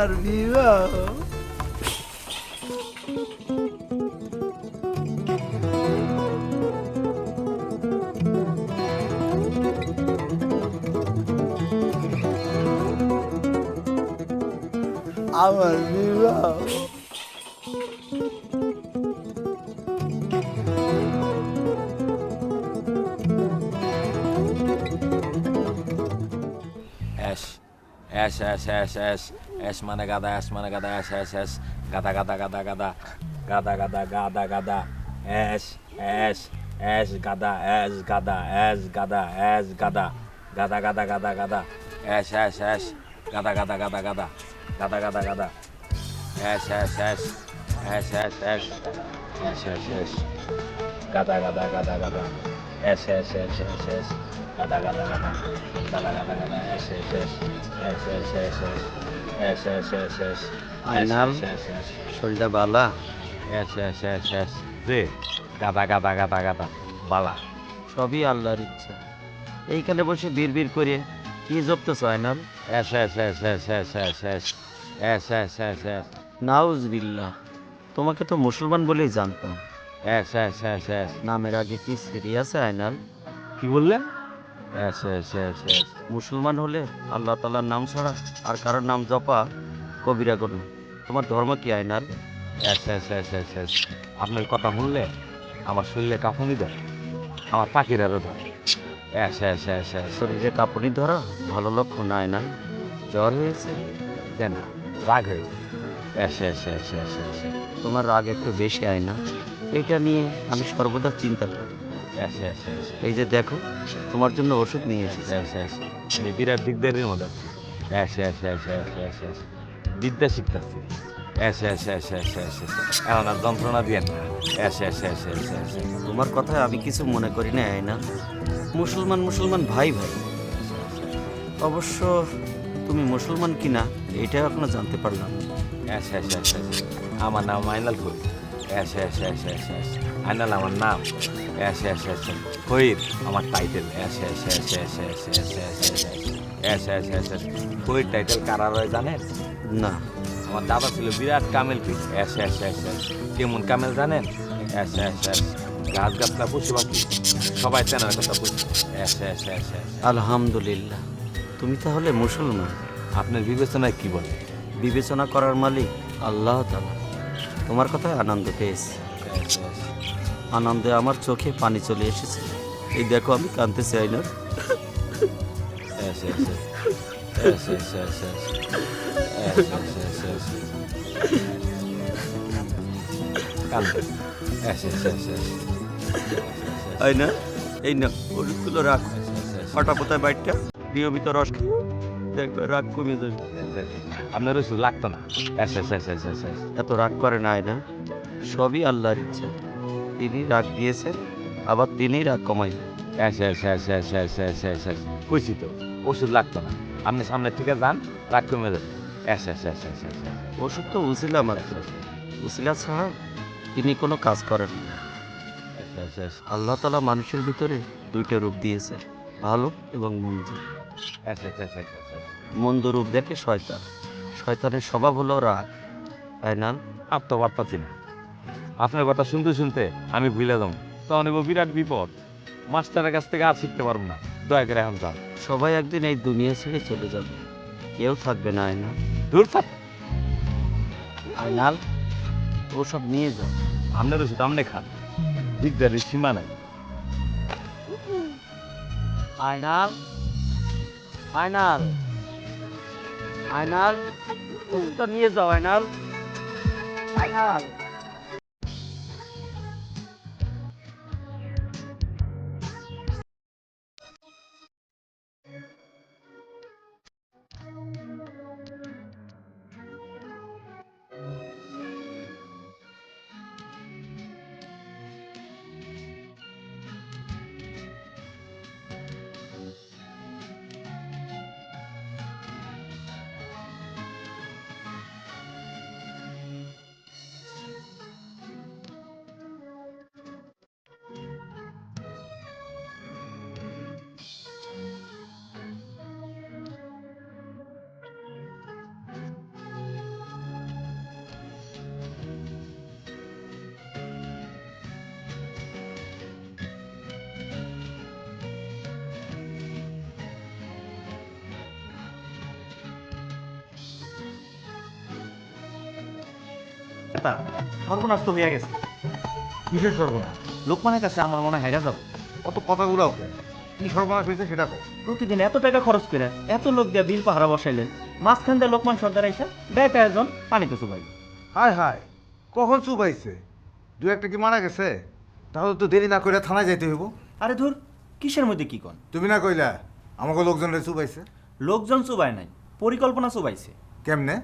আমার বিবাহ। আমার বিবাহ। অ্যাশ অ্যাশ অ্যাশ অ্যাশ অ্যাশ অ্যাশ মানে গাদা, অ্যাশ মানে গাদা, অ্যাশ অ্যাশ অ্যাশ গাদা গাদা গাদা গাদা গাদা গাদা গাদা গাদা অ্যাশ অ্যাশ অ্যাশ গাদা, অ্যাশ গাদা, অ্যাশ গাদা, অ্যাশ গাদা গাদা গাদা গাদা গাদা অ্যাশ অ্যাশ অ্যাশ গাদা গাদা গাদা গাদা গাদা গাদা গাদা অ্যাশ অ্যাশ অ্যাশ অ্যাশ অ্যাশ অ্যাশ অ্যাশ অ্যাশ অ্যাশ গাদা গাদা গাদা গাদা অ্যাশ অ্যাশ অ্যাশ অ্যাশ অ্যাশ গাদা গাদা গাদা গাদা গাদা গাদা অ্যাশ অ্যাশ অ্যাশ অ্যাশ অ্যাশ অ্যাশ অ্যাশ অ্যাশ অ্যাশ আইনাল, শরীরটা বালা? অ্যাশ অ্যাশ অ্যাশ অ্যাশ রে গাদা গাদা গাদা গাদা বালা। সবই আল্লাহর ইচ্ছা। এইখানে বসে বিড় করে কি জপতেছ আইনাল? অ্যাশ অ্যাশ অ্যাশ অ্যাশ অ্যাশ অ্যাশ অ্যাশ অ্যাশ অ্যাশ অ্যাশ অ্যাশ নাউজুবিল্লাহ, তোমাকে তো মুসলমান বলেই জানতাম। অ্যাশ অ্যাশ অ্যাশ অ্যাশ নামের আগে কি সিরি আছে আইনাল? কি বললেন? অ্যাশ অ্যাশ অ্যাশ অ্যাশ মুসলমান হলে আল্লাহ তাআলার নাম ছাড়া আর কারোর নাম জপা কবিরা গুনাহ। তোমার ধর্ম কি আইনাল? অ্যাশ অ্যাশ অ্যাশ অ্যাশ অ্যাশ আপনার কথা শুনলে আমার শরীরে কাঁপুনি দেয়, আমার পাখিরারও ধরে। অ্যাশ অ্যাশ অ্যাশ অ্যাশ শরীরে কাঁপুনি ধরা ভালো লক্ষণ না আইনাল। জ্বর হয়েছে? দেন রাগ হয়ে যায়। অ্যাশ অ্যাশ অ্যাশ অ্যাশ অ্যাশ তোমার রাগ একটু বেশি আইনাল। এটা নিয়ে আমি সর্বদা চিন্তা করি। অ্যাশ অ্যাশ অ্যাশ এই যে দেখো, তোমার জন্য ওষুধ নিয়ে এসেছি। অ্যাশ অ্যাশ আমি বিরাট দিকদারির মধ্যে আছি। অ্যাশ অ্যাশ অ্যাশ অ্যাশ অ্যাশ অ্যাশ বিদ্যা শিখতেছি। অ্যাশ অ্যাশ অ্যাশ অ্যাশ অ্যাশ এখন আর যন্ত্রণা দিয়েন না। অ্যাশ অ্যাশ অ্যাশ অ্যাশ অ্যাশ তোমার কথায় আমি কিছু মনে করি না আইনাল। মুসলমান মুসলমান ভাই ভাই। অবশ্য তুমি মুসলমান কিনা এটাও এখনো জানতে পারলাম না। অ্যাশ অ্যাশ অ্যাশ অ্যাশ আমার নাম আইনাল কই। অ্যাশ অ্যাশ অ্যাশ অ্যাশ অ্যাশ আইনাল আমার নাম। অ্যাশ অ্যাশ অ্যাশ কইর আমার টাইটেল। অ্যাশ অ্যাশ অ্যাশ অ্যাশ অ্যাশ অ্যাশ অ্যাশ অ্যাশ অ্যাশ অ্যাশ কইর টাইটেল কারা রয় জানেন? না। আমার দাদা ছিল বিরাট কামেল পীর। অ্যাশ অ্যাশ অ্যাশ অ্যাশ কেমন কামেল জানেন? অ্যাশ অ্যাশ অ্যাশ গাছ গাছলা পশু পাখি সবাই তেনার কথা বুঝছে। অ্যাশ অ্যাশ অ্যাশ অ্যাশ আলহামদুলিল্লাহ, তুমি তাহলে মুসলমান। আপনার বিবেচনায় কি বলে? বিবেচনা করার মালিক আল্লাহ তাআলা। তোমার কথায় আনন্দ পেয়েছি। অ্যাশ অ্যাশ আনন্দে আমার চোখে পানি চলে এসেছে। এই দেখো আমি কাঁদতে চাই না। অ্যাশ অ্যাশ অ্যাশ অ্যাশ অ্যাশ অ্যাশ অ্যাশ অ্যাশ অ্যাশ কান্দে। অ্যাশ অ্যাশ অ্যাশ অ্যাশ তাই না? এই না, ওষুধগুলো রাখো। ফাটা পোতায় বাইটটা নিয়মিত রস খেয়ে দেখবে রাগ কমে যাবে। আপনার ওষুধ লাগতো না। অ্যাশ অ্যাশ অ্যাশ অ্যাশ অ্যাশ এত রাগ করে না না, সবই আল্লাহর ইচ্ছা। তিনি রাগ দিয়েছেন, আবার তিনিই রাগ কমাইবেন। অ্যাশ অ্যাশ অ্যাশ অ্যাশ অ্যাশ অ্যাশ অ্যাশ অ্যাশ কইছি তো ওষুধ লাগতো না। আপনি সামনে থেকে যান, রাগ কমে যাবে। অ্যাশ অ্যাশ অ্যাশ অ্যাশ অ্যাশ ওষুধ তো উছিলা মাত্র। উছিলা ছাড়া তিনি কোনো কাজ করেন না। অ্যাশ অ্যাশ আল্লাহ তাআলা মানুষের ভিতরে দুইটা রূপ দিয়েছে, ভালো এবং মন্দ। অ্যাশ অ্যাশ অ্যাশ অ্যাশ মন্দ রূপ দেখে শয়তান। শয়তানের স্বভাব হলো রাগ, তাই না? আর তো পারতাছি না। আপনার কথা শুনতে শুনতে আমি ভুলে যাবো, তখন এবার বিরাট বিপদ। মাস্টারের কাছ থেকে আর শিখতে পারবো না। দয়া করে এখন যান। সবাই একদিন এই দুনিয়া ছেড়ে চলে যাবে, কেউ থাকবে না। আয়নাল, দূর থাক। আয়নাল, ওসব নিয়ে যাও। আপনার ওষুধ আপনি খান, দিকদারির সীমা নাই। আয়নাল, আয়নাল, আয়নাল, ওষুধটা নিয়ে যাও। আয়নাল, আয়নাল। নেতা সর্বনাশ তো হয়ে গেছে। কিসের সর্বনাশ? লোকমানের কাছে আমার মনে হয় হেরা যাবো। অত কথাগুলো ওকে কি সর্বনাশ হয়েছে সেটা কো। প্রতিদিন এত টাকা খরচ করে এত লোক দিয়ে বিল পাহারা বসাইলেন, মাঝখান দিয়ে লোকমান সর্দার এসে ব্যয় আয়োজন পানিতে চুবাই। হায় হায়, কখন চুবাইছে? দু একটা কি মারা গেছে? তাহলে তো দেরি না করে থানায় যাইতে হইব। আরে ধুর, কিসের মধ্যে কি কন? তুমি না কইলা আমাকে লোকজনের চুবাইছে? লোকজন চুবায় নাই, পরিকল্পনা চুবাইছে। কেমনে?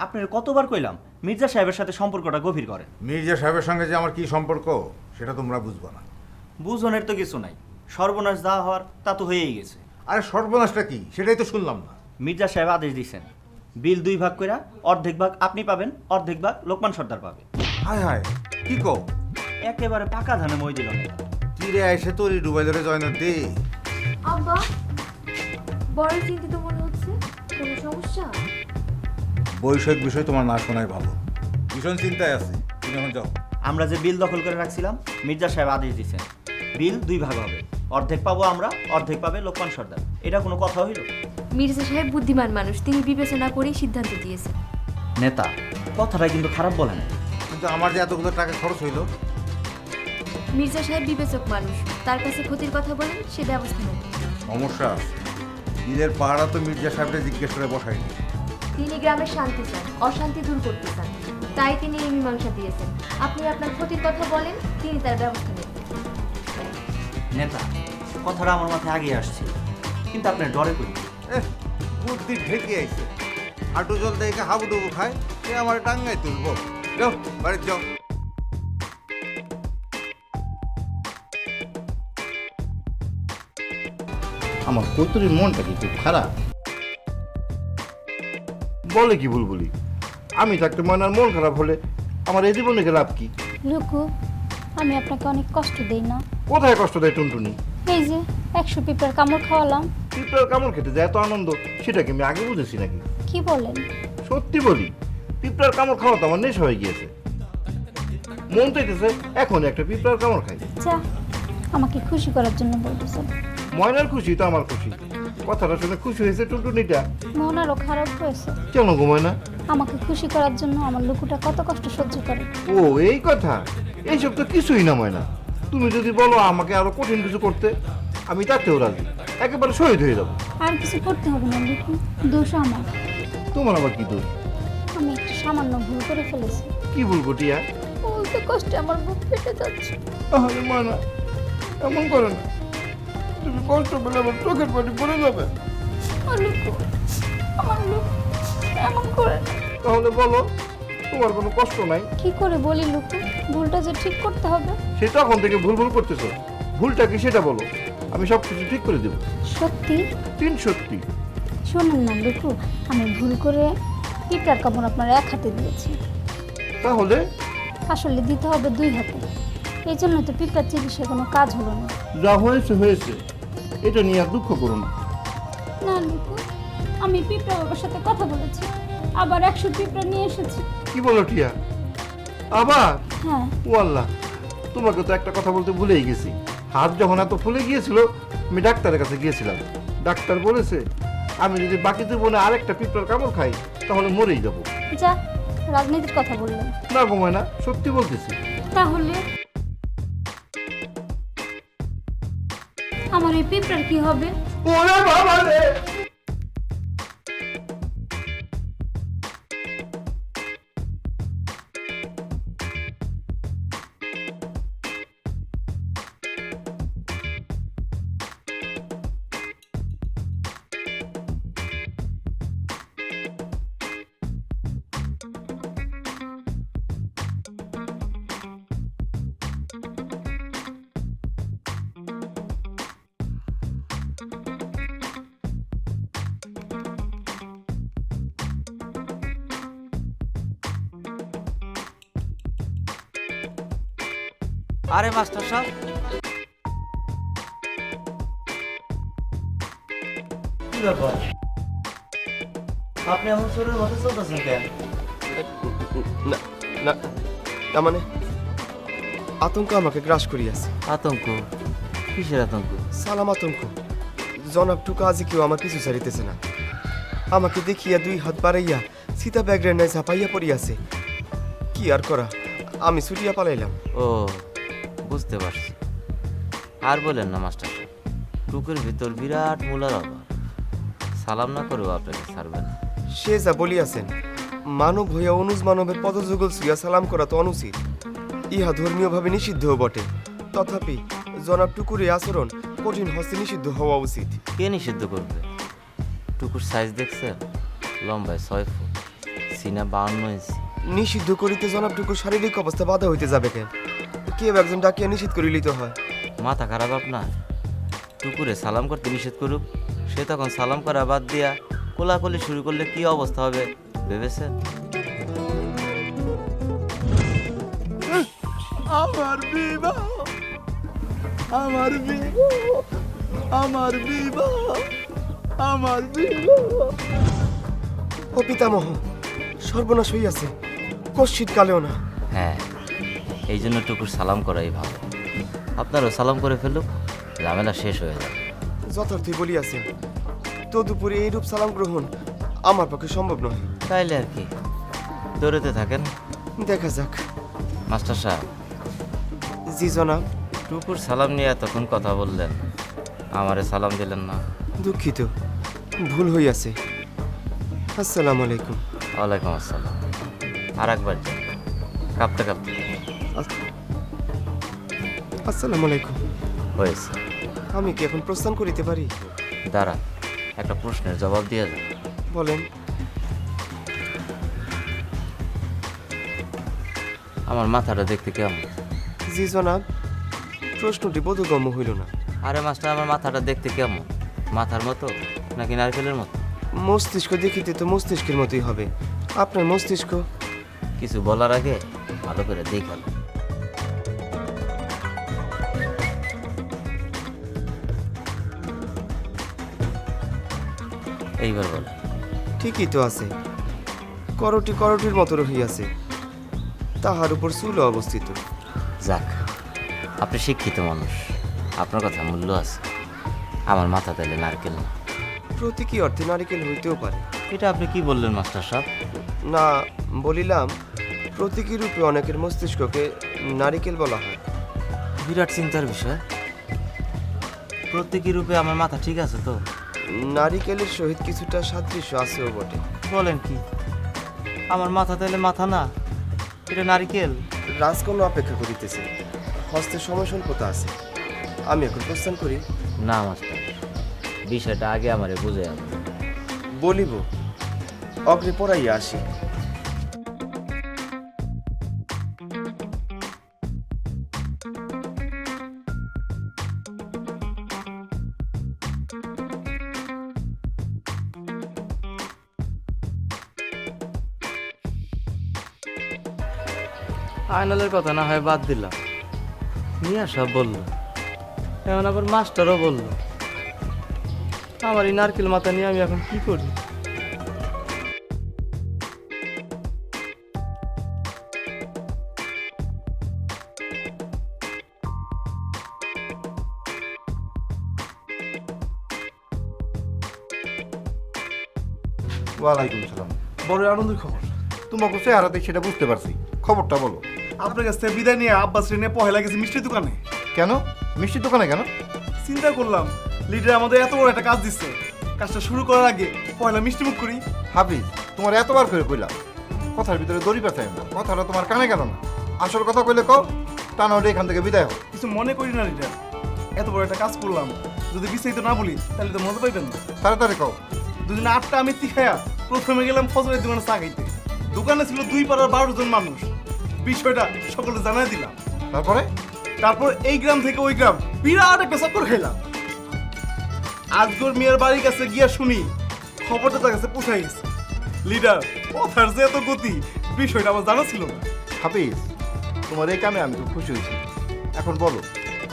আপনার কতবার কইলাম মির্জা সাহেবের সাথে সম্পর্কটা গভীর করেন। মির্জা সাহেবের সঙ্গে যে আমার কি সম্পর্ক সেটা তোমরা বুঝবো না। বুঝনের তো কিছু নাই, সর্বনাশ যা হওয়ার তা তো হয়েই গেছে। আরে সর্বনাশটা কি সেটাই তো শুনলাম না। মির্জা সাহেব আদেশ দিয়েছেন, বিল 2 ভাগ কইরা অর্ধেক ভাগ আপনি পাবেন, অর্ধেক ভাগ লোকমান সর্দার পাবে। হায় হায়, কি কো? একেবারে পাকা ধানে মই দিল না। তীরে এসে তোরই ডুবাই ধরে জয়নার দে। আব্বা, বড় চিন্তিত মনে হচ্ছে। কোনো সমস্যা? বৈষয়িক বিষয় তোমার না শোনাই ভালো। ভীষণ চিন্তায় আছে, তুমি এখন যাও। আমরা যে বিল দখল করে রাখছিলাম, মির্জা সাহেব আদেশ দিয়েছেন বিল 2 ভাগ হবে, অর্ধেক পাবো আমরা, অর্ধেক পাবে লোকমান সর্দার। এটা কোনো কথা হইল? মির্জা সাহেব বুদ্ধিমান মানুষ, তিনি বিবেচনা করেই সিদ্ধান্ত দিয়েছেন। নেতা কথাটা কিন্তু খারাপ বলে না। কিন্তু আমার যে এতগুলো টাকা খরচ হইলো। মির্জা সাহেব বিবেচক মানুষ, তার কাছে ক্ষতির কথা বলেন, সে ব্যবস্থা নেন। সমস্যা আছে। ঈদের পাহাড়া তো মির্জা সাহেবকে জিজ্ঞেস করে বসাইনি। তিনি গ্রামের শান্তি চান, অশান্তি দূর করতে চান, তাই তিনি এই মীমাংসা দিয়েছেন। আপনি আপনার ক্ষতির কথা বলেন, তিনি তার ব্যবস্থা নেন। নেতা কথাটা আমার মাথায় আগে আসছে, কিন্তু আপনার ডরে করি। বুদ্ধি ঢেকে আইছে। হাঁটু জল দেখে হাবুডুবু খায়, সে আমার টাঙ্গায় তুলবো। যাও বাড়িতে যাও। আমার কৈতরীর মনটা কি খুব খারাপ? বলে কি বুলবুলি, আমি থাকতে ময়নার মন খারাপ হলে আমার এই জীবনে লাভ কি? লুকু, আমি আপনাকে অনেক কষ্ট দেই না? কোথায় কষ্ট দেয় টুনটুনি? এই যে 100 পিঁপড়ার কামড় খাওয়ালাম। পিঁপড়ার কামড় খেতে যে এত আনন্দ সেটা কি আমি আগে বুঝেছি নাকি? কি বলেন? সত্যি বলি, পিঁপড়ার কামড় খাওয়া তো আমার নেশা হয়ে গিয়েছে। মন চাইতেছে এখন একটা পিঁপড়ার কামড় খাই। যা, আমাকে খুশি করার জন্য বলতেছেন। ময়নার খুশি তো আমার খুশি। কথাটা শুনে খুশি হয়েছে টুনটুনিটা। মন আরো খারাপ হয়েছে। কেন গো ময়না? আমাকে খুশি করার জন্য আমার লুকুটা কত কষ্ট সহ্য করে। ও এই কথা, এইসব তো কিছুই না ময়না। তুমি যদি বলো আমাকে আরো কঠিন কিছু করতে, আমি তাতেও রাজি, একেবারে শহীদ হয়ে যাবো। আর কিছু করতে হবে না লুকু, দোষ আমার। তোমার আবার কি দোষ? আমি একটু সামান্য ভুল করে ফেলেছি। কি বলবো টিয়া? বলতে কষ্টে আমার বুক ফেটে যাচ্ছে। তাহলে ময়না এমন করে না, তুমি কষ্ট পেলে আমার চোখের পানি পড়ে যাবে। আমার লুকু, আমার লুকু এমন করে না। তাহলে বলো তোমার কোনো কষ্ট নাই? কি করে বলি লুকু, ভুলটা যে ঠিক করতে হবে। সে তখন থেকে ভুল ভুল করতেছো, ভুলটা কি সেটা বলো, আমি সব কিছু ঠিক করে দেবো। সত্যি? সত্যি। শোনেন না লুকু, আমি ভুল করে পিঁপড়ার কামড় আপনার 1 হাতে দিয়েছি। তাহলে? আসলে দিতে হবে 2 হাতে। এই জন্য তো পিঁপড়ার চিকিৎসায় কোনো কাজ হলো না। যা হয়েছে হয়েছে, এটা নিয়ে আর দুঃখ করো না। না লুকু, আমি পিঁপড়া বাবার সাথে কথা বলেছি, আবার 100 পিঁপড়া নিয়ে এসেছি। কি বলো টিয়া? আবার? হ্যাঁ। ও আল্লাহ, তোমাকে তো একটা কথা বলতে ভুলেই গেছি। হাত যখন এত ফুলে গিয়েছিল, আমি ডাক্তারের কাছে গিয়েছিলাম। ডাক্তার বলেছে আমি যদি বাকি জীবনে আরেকটা পিঁপড়ার কামড় খাই তাহলে মরেই যাবো। যা, রাজনীতির কথা বললেন। না ঘুমায় না, সত্যি বলতেছি। তাহলে আমার এই পিঁপড়ার কি হবে? ওরে বাবা রে! আরে মাস্টার সাহেব, কি ব্যাপার? আপনি আমার শরীরের মধ্যে চলতেছেন কেন? না না না, মানে আতঙ্ক আমাকে গ্রাস করিয়াছে। আতঙ্ক? কিসের আতঙ্ক? সালাম আতঙ্ক। জনাবটুকু আজ কেউ আমার কিছু ছাড়িতেছে না। আমাকে দেখিয়া 2 হাত বাড়াইয়া সীতা ব্যাগরের ন্যায় ঝাঁপাইয়া পড়িয়াছে। কি আর করা, আমি ছুটিয়া পালাইলাম। ও বুঝতে পারছি। আর বলেন না মাস্টার সাহেব, টুকুর ভিতর বিরাট মূলার অভাব। সালাম না করেও আপনাকে ছাড়বে না। সে যা বলিয়াছেন, মানব হইয়া অনুজ মানবের পদযুগল ছুঁয়া সালাম করা তো অনুচিত, ইহা ধর্মীয়ভাবে নিষিদ্ধও বটে। তথাপি জনাব টুকুর এই আচরণ কঠিন হস্তে নিষিদ্ধ হওয়া উচিত। কে নিষিদ্ধ করবে? টুকুর সাইজ দেখছেন? লম্বায় 6 ফুট, সিনা 52 ইঞ্চি। নিষিদ্ধ করিতে জনাব টুকুর শারীরিক অবস্থা বাধা হইতে যাবে কেন? কেউ একজন ডাকিয়া নিষিদ্ধ করিলেই তো হয়। মাথা খারাপ আপনার? টুকুরে সালাম করতে নিষেধ করুক, সে তখন সালাম করা বাদ দিয়া কোলাকুলি শুরু করলে কি অবস্থা হবে ভেবেছেন? আমার বিবাহ, আমার বিবাহ, আমার বিবাহ, আমার বিবাহ। ও পিতামহ, সর্বনাশ হইয়াছে, কশ্চিৎ কালেও না। হ্যাঁ, এই জন্য টুকুর সালাম করাই ভালো। আপনারও সালাম করে ফেলুক, ঝামেলা শেষ হয়ে যাবে। যথার্থই বলিয়াছেন, তদুপরি এইরূপ সালাম গ্রহণ আমার পক্ষে সম্ভব নয়। তাইলে আর কি, দৌড়েতে থাকেন। দেখা যাক। মাস্টার সাহেব, জি জনাব। টুকুর সালাম নিয়ে এতক্ষণ কথা বললেন, আমারে সালাম দিলেন না। দুঃখিত, ভুল হইয়াছে। আসসালামু আলাইকুম। ওয়ালাইকুম আসসালাম। আর একবার যান, কাঁপতে কাঁপতে। আসসালামু আলাইকুম। হয়েছে, আমি কি এখন প্রস্থান করিতে পারি? দাঁড়া, একটা প্রশ্নের জবাব দিয়ে যান। বলেন। আমার মাথাটা দেখতে কেমন? জি জনাব, প্রশ্নটি বোধগম্য হইল না। আরে মাস্টার, আমার মাথাটা দেখতে কেমন? মাথার মতো নাকি নারকেলের মতো? মস্তিষ্ক দেখিতে তো মস্তিষ্কের মতোই হবে। আপনার মস্তিষ্ক। কিছু বলার আগে ভালো করে দেখাল। এইবার বল। ঠিকই তো আছে, করটি করটির মতো রহিয়াছে, তাহার উপর চুলও অবস্থিত। যাক, আপনি শিক্ষিত মানুষ, আপনার কথা মূল্য আছে। আমার মাথা তাইলে নারকেল না। প্রতীকী অর্থে নারিকেল হইতেও পারে। এটা আপনি কি বললেন মাস্টার সাহেব? না, বলিলাম প্রতীকী রূপে অনেকের মস্তিষ্ককে নারিকেল বলা হয়। বিরাট চিন্তার বিষয়। প্রত্যেকই রূপে আমার মাথা ঠিক আছে তো? নারিকেলের সহিত কিছুটা সাদৃশ্য আছেও বটে। বলেন কি, আমার মাথা তাইলে মাথা না, এটা নারকেল? রাজকন্যা অপেক্ষা করিতেছে, হস্তে সময় স্বল্পতা আছে। আমি এখন প্রস্থান করি। না মাস্টার, বিষয়টা আগে আমারে বুঝে যাবে। বলিব, অগ্রে পড়াইয়া আসি। আয়নালের কথা না হয় বাদ দিলাম, মিয়া সব বললো, এখন আবার মাস্টারও বললো। আমার এই নারকেল মাথা নিয়ে আমি এখন কি করি? ওয়ালাইকুম সালাম। বড় আনন্দের খবর। তোমাকে চেহারা দেখে সেটা বুঝতে পারছি, খবরটা বলো। আপনার কাছ থেকে বিদায় নিয়ে আব্বাস ট্রেনে পয়লা গেছে মিষ্টির দোকানে। কেন মিষ্টি দোকানে কেন? চিন্তা করলাম লিডার আমাদের এত বড় একটা কাজ দিচ্ছে, কাজটা শুরু করার আগে পয়লা মিষ্টি মুখ করি। হাফিজ, তোমার এতবার করে কইলাম, কথার ভিতরে দড়ি পেঁচাই না, কথাটা তোমার কানে গেল না। আসল কথা কইলে কও, তা না হলে এখান থেকে বিদায় হোক। কিছু মনে করি না লিডার, এত বড় একটা কাজ করলাম, যদি বিস্তারিত না বলি তাহলে তো মজা পাইবেন না। তাড়াতাড়ি কও। দুদিন 8টা আমি খায়া প্রথমে গেলাম ফজরের দোকানে চা খাইতে। দোকানে ছিল 2 পাড়ার 12 জন মানুষ। বিষয়টা সকলে জানাই দিলাম। তারপর এই গ্রাম থেকে ওই গ্রাম বিরাট একটা চক্কর খাইলাম। আজগর মিয়ার বাড়ির কাছে গিয়া শুনি খবরটা তার কাছে পৌঁছাই গেছে। লিডার, কথার যে এত গতি, বিষয়টা আমার জানা ছিল না। হাফিজ, তোমার এই কামে আমি খুব খুশি হয়েছি। এখন বলো,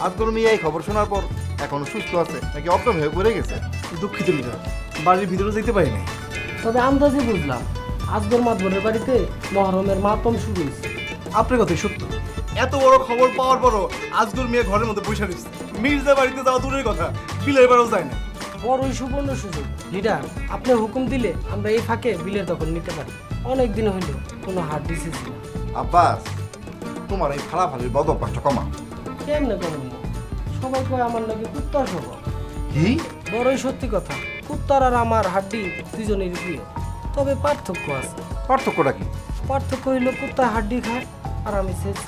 আজগর মিয়া এই খবর শোনার পর এখনো সুস্থ আছে নাকি অজ্ঞান হয়ে পড়ে গেছে? দুঃখিত লিডার, বাড়ির ভিতরে যেতে পারি নাই। তবে আন্দাজে বুঝলাম আজগর মাতবরের বাড়িতে মহরমের মাতম শুরু হয়েছে। আপনার কথাই সত্য। এত বড় খবর পাওয়ার পরও আজগর মিয়া ঘরের মধ্যে বসে রয়েছে। মির্জা বাড়িতে যাওয়া দূরের কথা, বিলের বাড়িও যায় না। বড়ই সুবর্ণ সুযোগ। লিডার, আপনি হুকুম দিলে আমরা এই ফাঁকে বিলের দখল নিতে পারি। অনেক দিন হইল কোনো হাট দিছি না। আব্বাস তোমার এই ফালাফালির বদ অভ্যাসটা কমাও। কেমনে কমন সবাই কয় আমার নাকি কুত্তার স্বভাব। কি? বড়ই সত্যি কথা, কুত্তার আর আমার হাড্ডি দুজনের প্রিয়, তবে পার্থক্য আছে। পার্থক্যটা কি? পার্থক্য হইল কুত্তা হাড্ডি খায় আর আমি শেষ।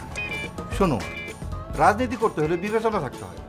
শোনো, রাজনীতি করতে হলে বিবেচনা থাকতে হয়।